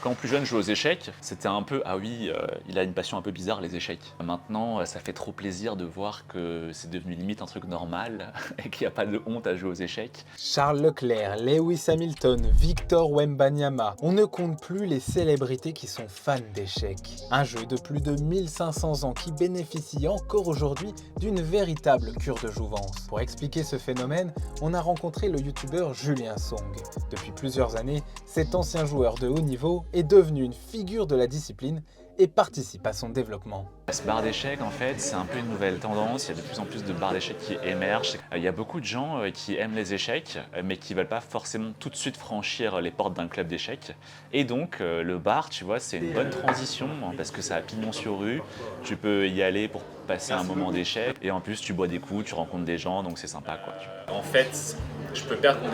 Quand plus jeune, je jouais aux échecs, c'était un peu, ah oui, il a une passion un peu bizarre, les échecs. Maintenant, ça fait trop plaisir de voir que c'est devenu limite un truc normal et qu'il n'y a pas de honte à jouer aux échecs. Charles Leclerc, Lewis Hamilton, Victor Wembanyama, on ne compte plus les célébrités qui sont fans d'échecs. Un jeu de plus de 1500 ans qui bénéficie encore aujourd'hui d'une véritable cure de jouvence. Pour expliquer ce phénomène, on a rencontré le youtubeur Julien Song. Depuis plusieurs années, cet ancien joueur de haut niveau est devenu une figure de la discipline et participe à son développement. Ce bar d'échecs, en fait, c'est un peu une nouvelle tendance. Il y a de plus en plus de bars d'échecs qui émergent. Il y a beaucoup de gens qui aiment les échecs, mais qui ne veulent pas forcément tout de suite franchir les portes d'un club d'échecs. Et donc, le bar, tu vois, c'est une bonne transition hein, parce que ça a pignon sur rue. Tu peux y aller pour passer un moment d'échecs. Et en plus, tu bois des coups, tu rencontres des gens, donc c'est sympa, quoi. En fait, je peux perdre contre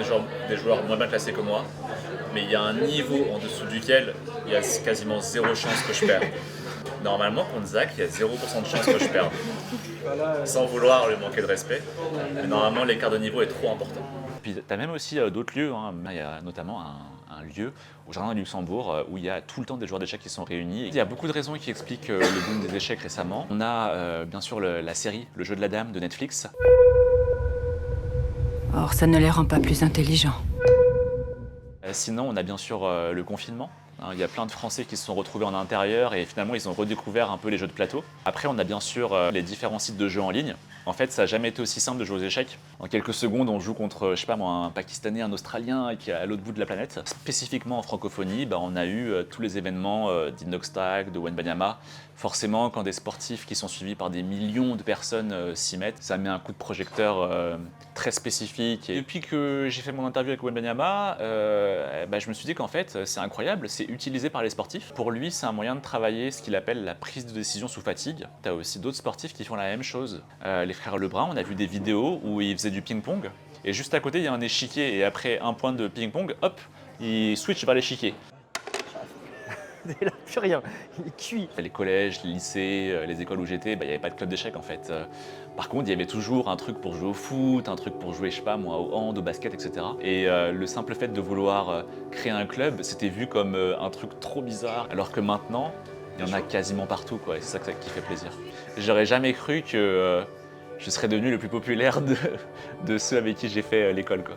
des joueurs moins bien classés que moi, mais il y a un niveau en dessous duquel il y a quasiment zéro chance que je perde. Normalement, contre Zach, il y a 0% de chance que je perde. Sans vouloir lui manquer de respect, mais normalement, l'écart de niveau est trop important. Puis tu as même aussi d'autres lieux, hein. Il y a notamment un lieu au Jardin du Luxembourg où il y a tout le temps des joueurs d'échecs qui sont réunis. Il y a beaucoup de raisons qui expliquent le boom des échecs récemment. On a bien sûr la série Le jeu de la dame de Netflix. Or, ça ne les rend pas plus intelligents. Sinon, on a bien sûr le confinement. Il y a plein de Français qui se sont retrouvés en intérieur et finalement ils ont redécouvert un peu les jeux de plateau. Après, on a bien sûr les différents sites de jeux en ligne. En fait, ça n'a jamais été aussi simple de jouer aux échecs. En quelques secondes, on joue contre, je sais pas moi, un Pakistanais, un Australien qui est à l'autre bout de la planète. Spécifiquement en francophonie, on a eu tous les événements d'Inoxtag, de Wembanyama. Forcément, quand des sportifs qui sont suivis par des millions de personnes s'y mettent, ça met un coup de projecteur très spécifique. Et depuis que j'ai fait mon interview avec Wembanyama, je me suis dit qu'en fait, c'est incroyable, c'est utilisé par les sportifs. Pour lui, c'est un moyen de travailler ce qu'il appelle la prise de décision sous fatigue. Tu as aussi d'autres sportifs qui font la même chose. Les frères Lebrun, on a vu des vidéos où ils faisaient du ping-pong, et juste à côté, il y a un échiquier, et après un point de ping-pong, hop, ils switchent vers l'échiquier. Il n'a plus rien, il est cuit. Les collèges, les lycées, les écoles où j'étais, il n'y avait pas de club d'échecs en fait. Par contre, il y avait toujours un truc pour jouer au foot, un truc pour jouer, je sais pas moi, au hand, au basket, etc. Et le simple fait de vouloir créer un club, c'était vu comme un truc trop bizarre. Alors que maintenant, il y en a quasiment partout, quoi, et c'est ça qui fait plaisir. J'aurais jamais cru que je serais devenu le plus populaire de ceux avec qui j'ai fait l'école, quoi.